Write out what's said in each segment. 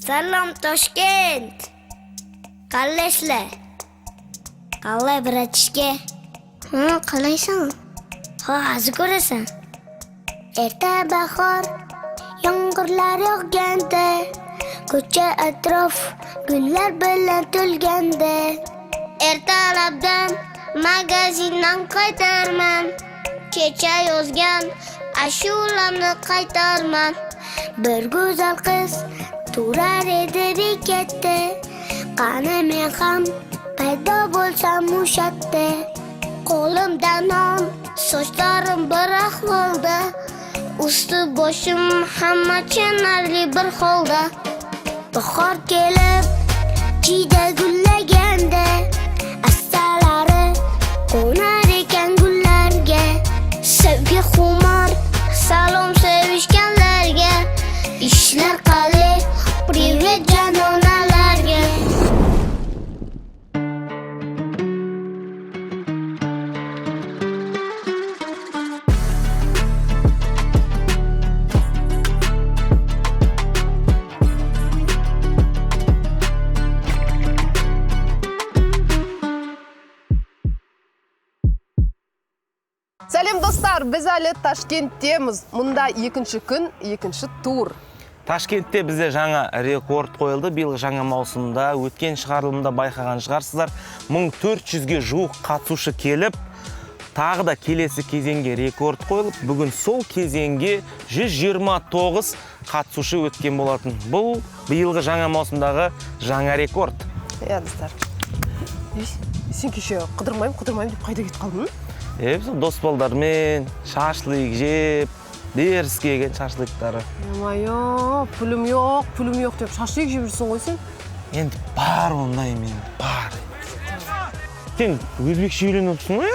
Salom Toshkent. Qallaysizlar? Qalay bratishka? Qalaysan? Ha, hozir ko'rasan. Erta bahor, yomg'irlar yog'ganda, ko'cha atrof gullar bilan to'lganda, ertalabdan magazindan qaytarman, kecha yozgan ashulamni qaytarman. Bir go'zal qiz turar edi bekatda, qani men ham paydo bo'lsam o'shatda. Qo'limda non, sochlarim bir ahvolda, usti boshim hamma chanarli bir holda. Bahor kelib, jiyda gullaganda, assalari qo'nar ekan gullarga. Sevgi xumor, salom sevishganlarga, ishlar qalay, privet janonalarga. Сәлем достар, біз әлі Ташкенттеміз. Мұнда екінші күн, екінші тур. Ташкентте бізде жаңа рекорд қойылды. Биылғы жаңа маусымда өткен шығарылымда байқаған шығарсыздар. 1400-ге жуық қатысушы келіп, тағы да келесі кезеңге рекорд қойылып, бүгін сол кезеңге 129 қатысушы өткен болатын. Бұл биылғы жаңа маусымдағы жаңа рекорд. Достар. Сен кеше қыдырмайым деп қайда кетіп қалдың? Дос балдармен шашлык жеп, беріс келген шашлыктары. Майо, пүлім жоқ деп шашлык жеп жүрсің ғой сен? Енді бар ондай мен, бар. Сен өзбекше үйреніпсің ғой?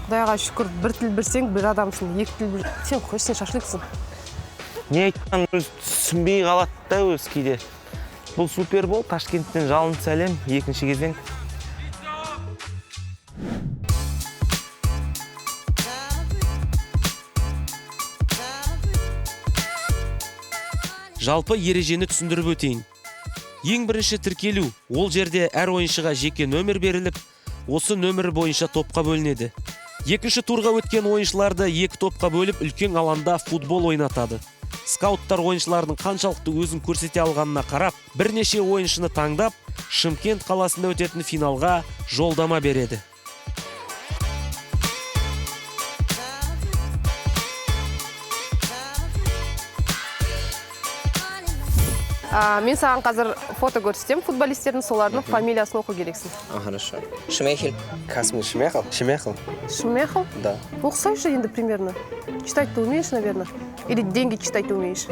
Құдайға шүкір, бір тіл білсең, бір адамсың, екі тіл біл. Сен қой, сен шашлыксың. Не айтқан өз түсінбей қалады да өз кейде. Бұл супер бол, Ташкенттен жалын сәлем, екінші кезең. Жалпы ережені түсіндіріп өтейін. Ең бірінші тіркелу, ол жерде әр ойыншыға жеке нөмір беріліп, осы нөмір бойынша топқа бөлінеді. Екінші турға өткен ойыншыларды екі топқа бөліп, үлкен алаңда футбол ойнатады. Скауттар ойыншылардың қаншалықты өзін көрсете алғанына қарап, бірнеше ойыншыны таңдап, Шымкент қаласында өтетін финалға жолдама береді. Мен саған қазір фото көрсетем, футболистердің солардың фамилиясын оқу керексің. Хорошо. Шмехель. Касмин Шмехел? Шмехел. Шмехел? Да. Оқысайшы енді примерно. Читать ты умеешь, наверное? Или деньги читать ты умеешь?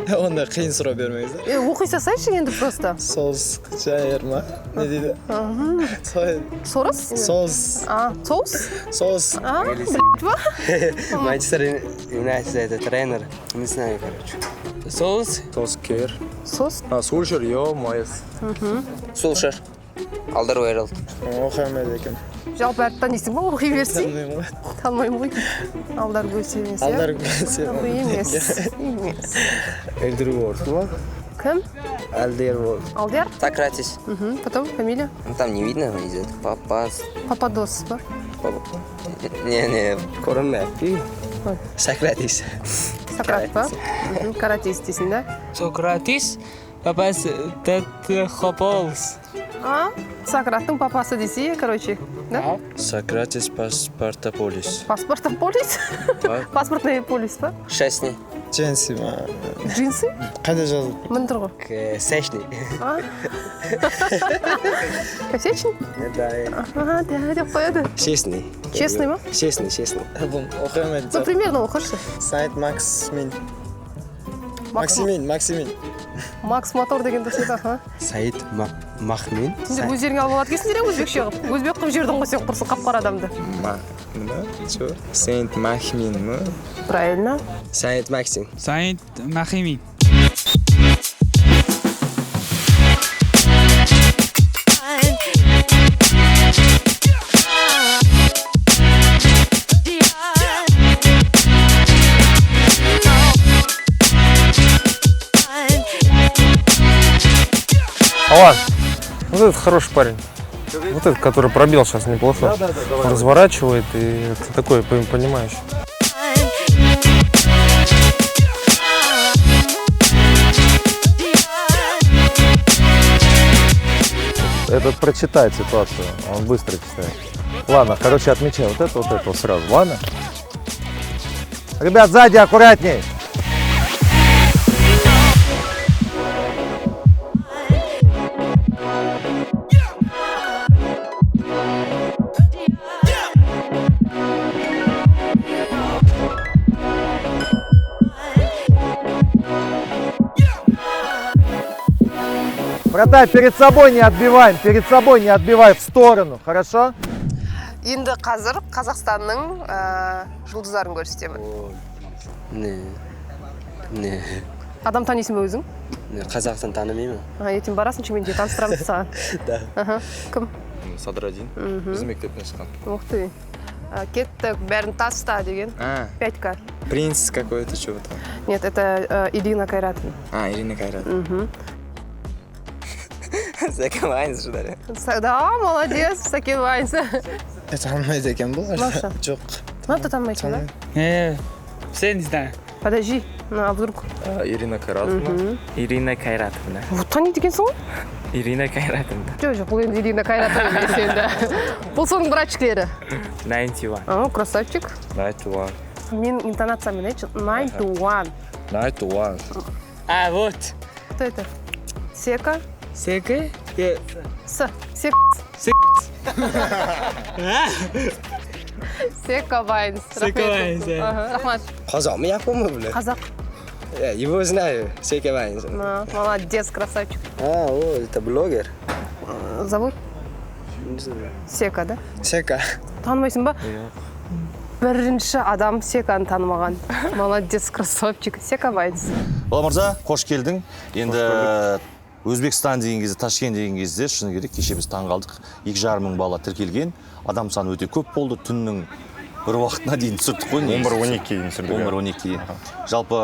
Онда қиын сұрақ бермеңіз. Оқи салсайшы енді просто. Соус жайыр ма? Не дейді? Сорос? Соус. Соус? Соус. Блядь, ба? Манчестер Юнайтед тренер. Не знаю, короче. Соус? Соус кер. Сос? Сулшер, майыз. Сулшер. Алдар Уэрлд. Оқамайды екен. Жалпы әріп танисың ба, оқи берсең? Танымаймын ғой. Танымаймын ғой. Алдар көсе емес, иә? Алдар көсе. Емес. Элдер Уорд ма? Кім? Алдер Уорд. Алдер? Сократис. Потом фамилия? Там не видно, идет. Папас. Пападос ба? Не, көрінмей. Сократис. Сократ ба? Каратист дейсің, да? Socrates, папас Тетхополс. Сократтың папасы десе, короче, да? Сократис Паспартополис. Паспортополис? Паспортный полис ба? Шестный. Дженси ма? Джинсы? Қайда жазылып? Мін тұр ғой. Сечный. Косечный? Да. Да, деп қояды. Честный. Честный ма? Честный. Бұл оқамайды. Ну, примерно оқыршы. Сайт Максимин. Максимин. Макс мотор деген дұрыс еді, Саид Махмин. Сендер өздеріңе алып алады кесіңдер, өзбекше қылып. Өзбек қылып жердің ғой сен құрсын қап-қара адамды. Сейнт Махмин ма? Правильно. Саид Максим. Saint Mahimi. Алан, вот этот хороший парень. Вот этот, который пробил сейчас неплохо. Он разворачивает и ты такой понимающий. Этот прочитает ситуацию, он быстро читает. Ладно, короче, отмечай вот это сразу, ладно? Ребят, сзади аккуратней! Вратарь, перед собой не отбивай в сторону, хорошо? Енді қазір Қазақстанның жұлдыздарын көрсетемін. Не. Адам танисың ба өзің? Қазақстан танымаймын. Ертең барасың чемпионатқа таныстырамыз саған. Да. Кім? Садрадин. Біздің мектептен шыққан. Ух ты. Кеттік, бәрін таста деген. 5К. Принц какой-то, чего там. Нет, это Ирина Кайратовна. Ирина Кайрат. Сәкен Вайнс жыдары. Да, молодец, Сәкен Вайнс. Танымайды екен бұл. Маша. Жоқ. Ты танымайсың, да? Все не знаю. Подожди, а вдруг? Ирина Кайратовна. Ирина Кайратовна. Вот таниды екенсің ғой? Ирина Кайратовна. Жоқ, бұл енді Ирина Кайратовна емес енді. Бұл соның братчиклері. 91. Красавчик. 91. Мен интонациямен айтшы. 91. 91. Вот. Кто это? Сека? Сека? С. Сек. Сек. Сека Вайнс. Сека Вайнс, Рахмат. Қазақ ма, япон ма біле? Қазақ. Его знаю, Сека Вайнс. Молодец, красавчик. Это блогер. Зовут? Не знаю. Сека, да? Сека. Танымайсың ба? Бірінші адам Секаны танымаған. Молодец, красавчик. Сека Вайнс. Бала мырза, қош келдің. Енді Өзбекстан деген кезде, Ташкент деген кезде, шыны керек, кеше біз таң қалдық. 2,5 мың бала тіркелген. Адам саны өте көп болды. Түннің бір уақытына дейін түсірдік қой. 11-12 дейін түсірдік. 11-12 дейін. Жалпы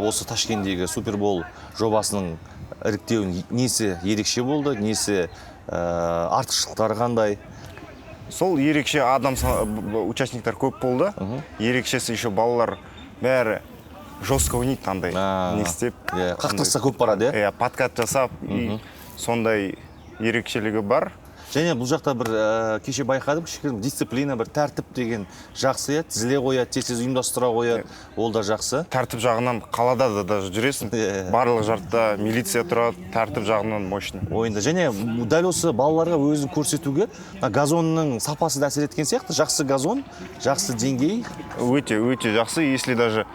осы Ташкенттегі Супербол жобасының іріктеуін несі ерекше болды, несі артықшылықтары қандай? Сол ерекше участниктар көп болды. Ерекшесі еще балалар бәрі жестко ойнайды андай. Не істеп. Қақтығыста көп барады, иә? Подкат жасап, сондай ерекшелігі бар. Және бұл жақта бір кеше байқадым, кішкене дисциплина, бір тәртіп деген жақсы, иә, тізіле қояды, тез ұйымдастыра қояды, ол да жақсы. Тәртіп жағынан қалада да даже жүресің. Барлық жартта милиция тұрады, тәртіп жағынан мощный. Ойында. Және дәл осы балаларға өзін көрсетуге газонның сапасы да әсер еткен сияқты. Жақсы газон, жақсы деңгей. Өте жақсы, если даже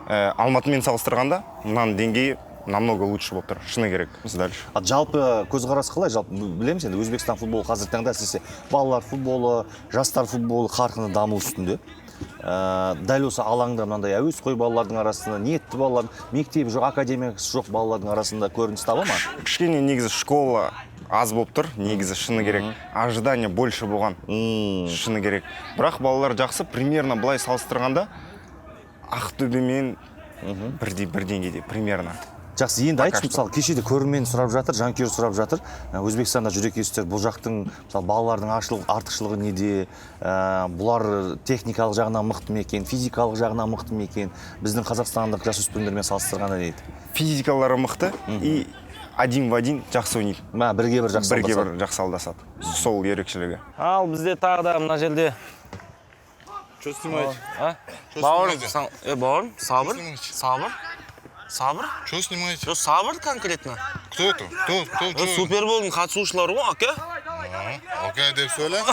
Алматымен салыстырғанда, мынаның деңгейі намного лучше болып тұр. Шыны керек. Дальше. Жалпы көзқарас қалай? Жалпы білеміз енді Өзбекстан футболы қазіргі таңда әсіресе балалар футболы, жастар футболы қарқынды даму үстінде. Дәл осы алаңда мынандай әуесқой балалардың арасында, ниетті балалар, мектебі жоқ, академиясы жоқ балалардың арасында көрініс таба ма? Кішкене негізі школа аз болып тұр, негізі шыны керек. Ожидание больше болған. Шыны керек. Бірақ балалар жақсы, примерно былай салыстырғанда Ақтөбемен бір деңгейде, примерно. Жақсы, енді айтшы, мысалы, кешеде көрермен сұрап жатыр, жанкүйер сұрап жатыр. Өзбекстанда жүрек естер, бұл жақтың мысалы балалардың артықшылығы неде, бұлар техникалық жағынан мықты ма екен, физикалық жағынан мықты ма екен, біздің қазақстандық жасөспірімдермен салыстырғанда дейді. Физикалары мықты и один в один жақсы ойнайды. Бірге бір жақсы алдасады. Сол ерекшелігі. Ал бізде тағы да мына жерде. Что снимаете? Бауырым, сабыр. Сабыр? Что снимаете? Что, сабыр конкретно? Кто это? Кто? Суперболдың қатысушылары ғой, аке? Окей, деп сөйле.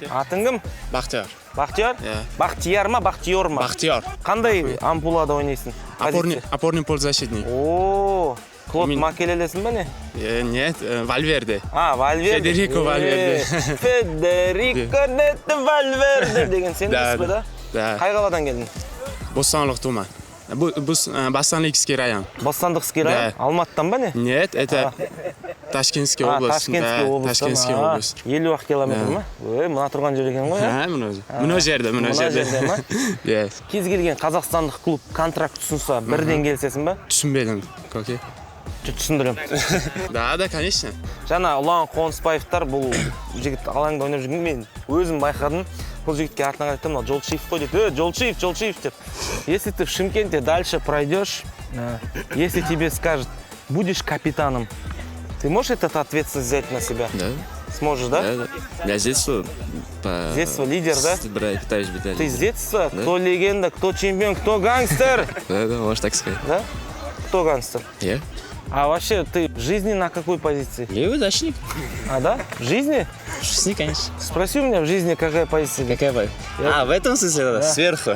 Атың кім? Бақтияр. Бақтияр? Бақтияр ма, Бақтиор ма? Бақтияр. Қандай ампулада ойнайсың? Опорный полузащитник. О, Клод Макелелесің ба не? Нет, Вальверде. Вальверде. Федерико Вальверде. Федерико Вальверде деген сен дейсіз ба да? Да. Қай қаладан келдің? Бостанлық тума. Бостанликский район. Бостандықский район? Алматыдан ба не? Нет, это Ташкентский область. Ташкентский область. 50 километр ма? Мына тұрған жер екен ғой, ә? Мына жерде ма? Кез келген қазақстандық клуб контракт ұсынса бірден келісесің ба? Түсінбедім, көке. түсіндіремін. Да, конечно. Жаңа Ұлан Қонысбаевтар бұл жігіт алаңда ойнап жүрген мен өзім байқадым. Бұл жігітке артына қарайтын, мынау Жолшиев қой дейді. Жолшиев деп. Если ты в Шымкенте дальше пройдешь, если тебе скажут, будешь капитаном, ты можешь этот ответственность взять на себя? Да. Сможешь, да? Да. Я с детства. С детства лидер, да? Пытаюсь быть. Ты с детства? Кто легенда, кто чемпион, кто гангстер? Да, можно так сказать. Да? Кто гангстер? Я? А вообще, ты в жизни на какой позиции? Левый защитник. А, да? В жизни? В жизни, конечно. Спроси у меня в жизни, какая позиция. Какая позиция? А, в этом смысле? Да. Сверху.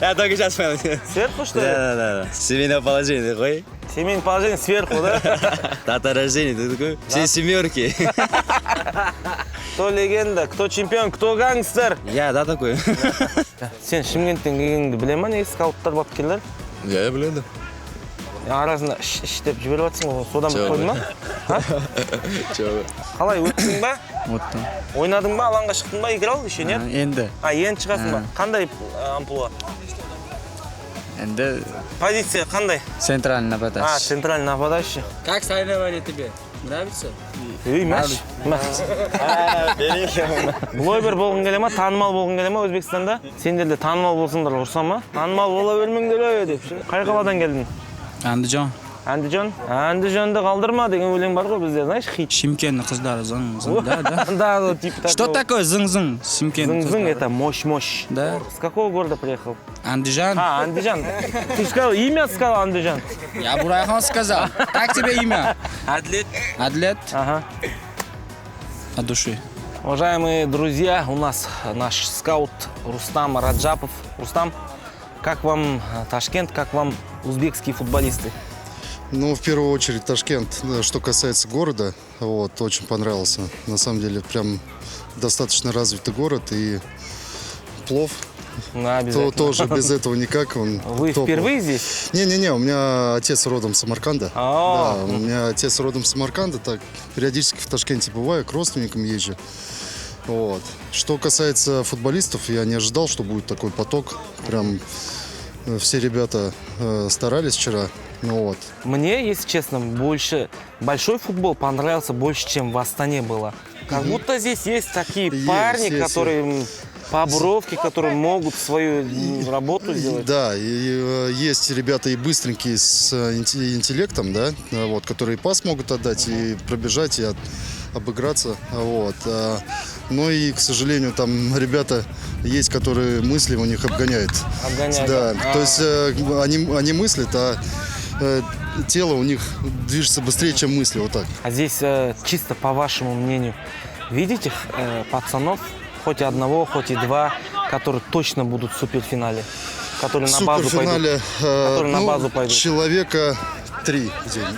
Я только сейчас понял. Сверху, что ли? Да. Семейное положение такое. Семейное положение сверху, да? Дата рождения, ты такой? Все семерки. Кто легенда, кто чемпион, кто гангстер? Я, да, такой? Сен Шымкенттен келгеніңді біле ма, негізі скауттар болып келдер? Я біледі. Арасында іш деп жіберіп жатсың ғой, содан біліп қойдың ба? Жоқ. Қалай, өттің ба? Өттім. Ойнадың ба, алаңға шықтың ба, играл еще, нет? Енді. Енді шығасың ба? Қандай амплуа? Енді. Позиция қандай? Центральный нападающий. Центральный нападающий. Как соревнование тебе? Нравится? Мәш. Блогер болғың келе ма, танымал болғың келе ма Өзбекстанда? Сендер де танымал болсыңдар, ұрса ма? Танымал бола бермеңдер деп. Қай қаладан келдің? Андижан. Андижанды қалдырма деген өлең бар ғой бізде, знаешь, хит. Шымкент қыздары зың, Да. Да, типа такого. Что такое зың-зың? Шымкент. Зың-зың это мощь. Да. С какого города приехал? Андижан. Андижан. Ты сказал, имя сказал Андижан? Я Бурайхан сказал. Как тебе имя? Адлет. Ага. От души. Уважаемые друзья, у нас наш скаут Рустам Раджапов. Рустам, как вам Ташкент, как вам узбекские футболисты? Ну, в первую очередь Ташкент, что касается города, вот, очень понравился. На самом деле, прям достаточно развитый город, и плов обязательно. Тоже без этого никак. Вы впервые здесь? Не-не-не, у меня отец родом с Самарканда. Да, у меня отец родом с Самарканда, так, периодически в Ташкенте бываю, к родственникам езжу. Вот. Что касается футболистов, я не ожидал, что будет такой поток. Прям все ребята старались вчера. Ну, вот. Мне, если честно, большой футбол понравился больше, чем в Астане было. Как будто здесь есть такие парни, которые по бровке, которые могут свою работу сделать. Да, и есть ребята и быстренькие с интеллектом, да, вот, которые пас могут отдать и пробежать, и обыграться. Вот. Но и, к сожалению, там ребята есть, которые мысли у них обгоняют. Да, то есть они мыслят, а тело у них движется быстрее, чем мысли, вот так. А здесь, чисто по вашему мнению, видите пацанов, хоть одного, хоть и два, которые точно будут в суперфинале? Которые на базу пойдут? Которые на базу пойдут? Человека 3,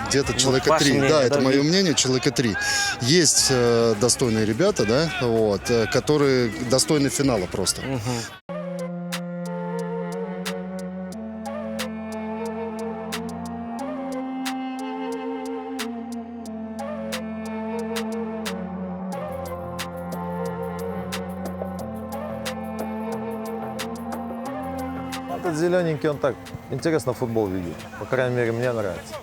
где-то человека 3. Мнение, да, это мое мнение, человека 3. Есть достойные ребята, да, вот, которые достойны финала просто. Этот зелененький, он так интересно футбол видит. По крайней мере, мне нравится.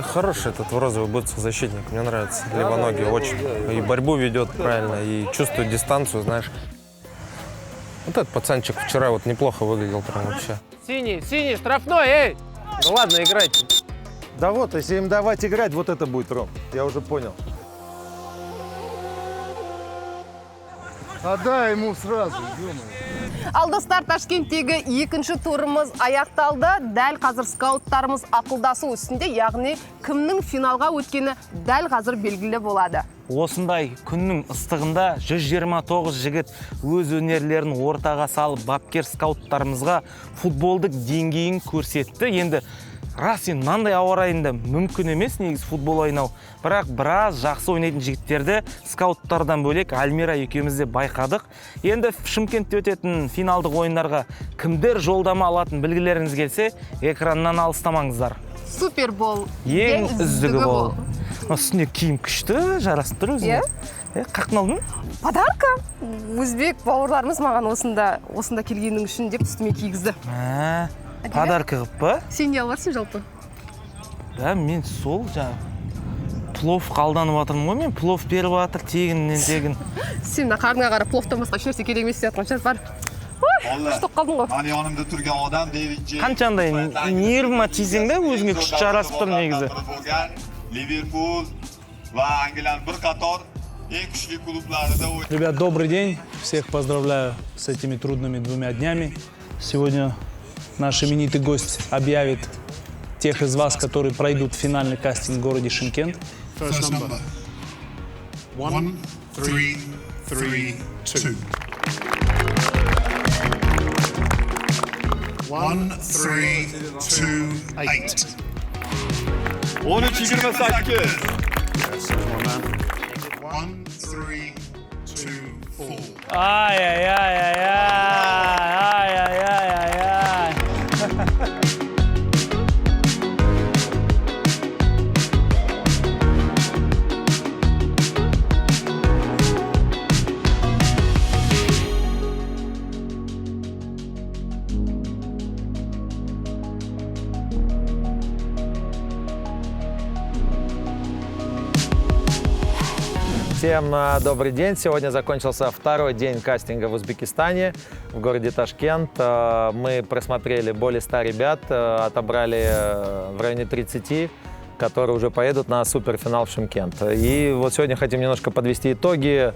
Хороший этот розовый бутсов защитник, мне нравится. Левоногий очень. И борьбу ведет правильно, и чувствует дистанцию, знаешь. Вот этот пацанчик вчера вот неплохо выглядел прям вообще. Синий, штрафной, эй! Ну ладно, играйте. Да вот, если им давать играть, вот это будет, Ром. Я уже понял. Отдай ему сразу, Ал достар, Ташкенттегі екінші турымыз аяқталды. Дәл қазір скауттарымыз ақылдасу үстінде, яғни кімнің финалға өткені дәл қазір белгілі болады. Осындай күннің ыстығында 129 жігіт өз өнерлерін ортаға салып, бапкер скауттарымызға футболдық деңгейін көрсетті. Енді рас мынандай ауа райында мүмкін емес негізі футбол ойнау. Бірақ біраз жақсы ойнайтын жігіттерді скауттардан бөлек Альмира екеумізде байқадық. Енді Шымкентте өтетін финалдық ойындарға кімдер жолдама алатын білгілеріңіз келсе, экраннан алыстамаңыздар. Супер бол. Ең үздігі бол. Үстіне киім күшті, жарасып тұр өзіне. Қақын алдың? Подарка. Өзбек бауырларымыз маған осында келгенің үшін деп үстіме кигізді. Подарка қып па? Сен не аларсың жалпы? Да, мен сол плов қалданып жатырмын ғой, мен плов беріп жатыр, тегін. Сен мына қарныңа қарап пловтан басқа ешнәрсе керек емес деп жатқан шығар, бар. Күштіп қалдың ғой. Мана янымда turgan odam David Қаншандай нервіма тисең да, өзіңе күшті жарасып тұр негізі. Liverpool va Angliyaning bir qator eng kuchli klublarida o'ynadi. Ребят, добрый день. Всех поздравляю с этими трудными 2 днями. Сегодня наш именитый гость объявит тех из вас, которые пройдут финальный кастинг в городе Шымкент. First number 1 3 3 2 1 3 2 8 13-28 1 3 2 4 Ай-яй-яй-яй-яй. Всем добрый день. Сегодня закончился второй день кастинга в Узбекистане, в городе Ташкент. Мы просмотрели более 100 ребят, отобрали в районе 30, которые уже поедут на суперфинал в Шымкент. И вот сегодня хотим немножко подвести итоги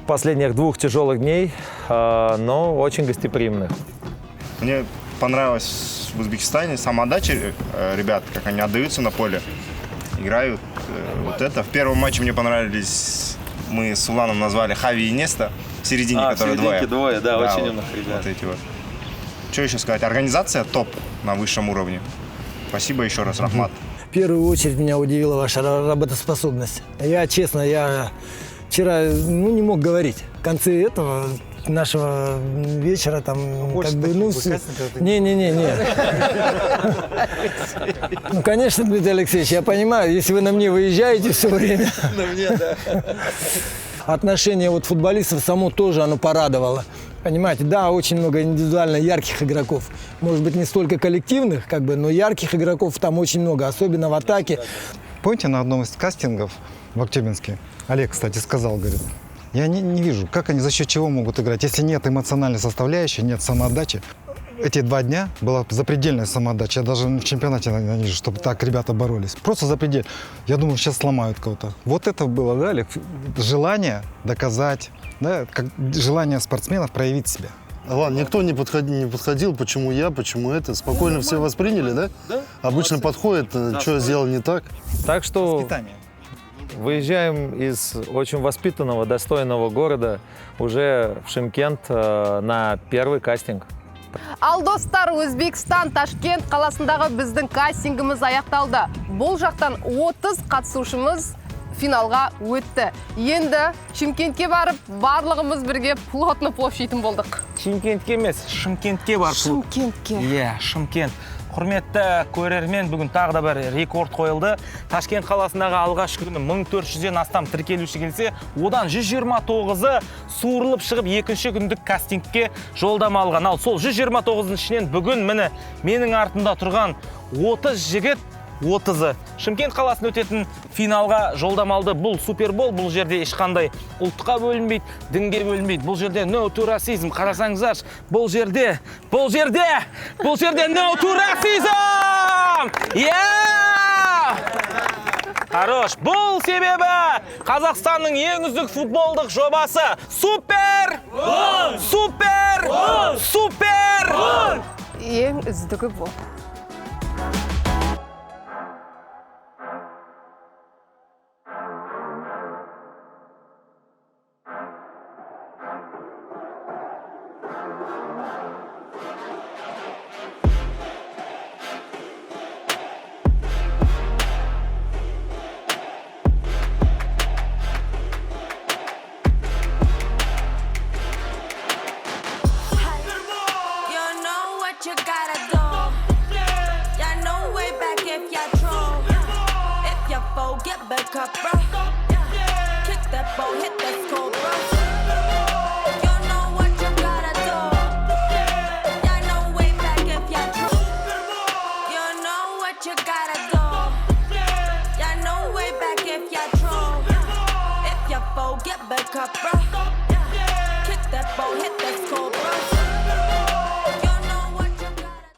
последних 2 тяжелых дней, но очень гостеприимных. Мне понравилось в Узбекистане самоотдача ребят, как они отдаются на поле, играют. Вот это. В первом матче мне понравились, мы с Уланом назвали Хави и Неста, в середине, которые двое. Да, очень вот, умных ребят. Вот эти вот. Что еще сказать? Организация топ на высшем уровне. Спасибо еще раз, Рахмат. В первую очередь меня удивила ваша работоспособность. Я вчера не мог говорить. В конце этого нашего вечера там Не. Ну, конечно, Дмитрий Алексеевич, я понимаю, если вы на мне выезжаете все время. На мне, да. Отношение вот футболистов само тоже оно порадовало. Понимаете, да, очень много индивидуально ярких игроков. Может быть, не столько коллективных, но ярких игроков там очень много, особенно в атаке. Помните, на одном из кастингов в Актюбинске Олег, кстати, сказал, говорит, я не вижу, как они, за счет чего могут играть. Если нет эмоциональной составляющей, нет самоотдачи. Эти 2 дня была запредельная самоотдача. Я даже в чемпионате не вижу, чтобы так ребята боролись. Просто запредельно. Я думаю, сейчас сломают кого-то. Вот это было, да, Олег? Желание доказать, да, как желание спортсменов проявить себя. Ладно, никто не подходил, почему я, почему это. Спокойно все восприняли, да? Да. Обычно подходит, что я сделал не так. Так что выезжаем из очень воспитанного, достойного города уже в Шымкент на первый кастинг. Ал достар, Өзбекстан, Ташкент қаласындағы біздің кастингіміз аяқталды. Бұл жақтан 30 қатысушымыз финалға өтті. Енді Шымкентке барып, барлығымыз бірге плотно площадьтің болдық. Шымкентке емес, Шымкентке барып. Шымкентке. Иә, Шымкент. Құрметті көрермен, бүгін тағы да бір рекорд қойылды. Ташкент қаласындағы алғаш күні 1400-ден астам тіркелуші келсе, одан 129-ы суырылып шығып екінші күндік кастингке жолдама алған. Ал сол 129-ның ішінен бүгін міне менің артында тұрған 30 жігіт 30-ы Шымкент қаласында өтетін финалға жолдама алды. Бұл супербол, бұл жерде ешқандай ұлтқа бөлінбейді, дінге бөлінбейді. Бұл жерде no to racism. Қарасаңыздар, бұл жерде no to racism! Хорош. Бұл себебі Қазақстанның ең үздік футболдық жобасы супер! Ең үздігі бұл. You gotta do. cup, bro. Kick that ball, hit that score, bro. You know what you gotta do. Y'all know way back if y'all true. You know what you gotta do. Y'all know way back if y'all true. If y'all fold, get back up, bro. Kick that ball, hit that score, bro.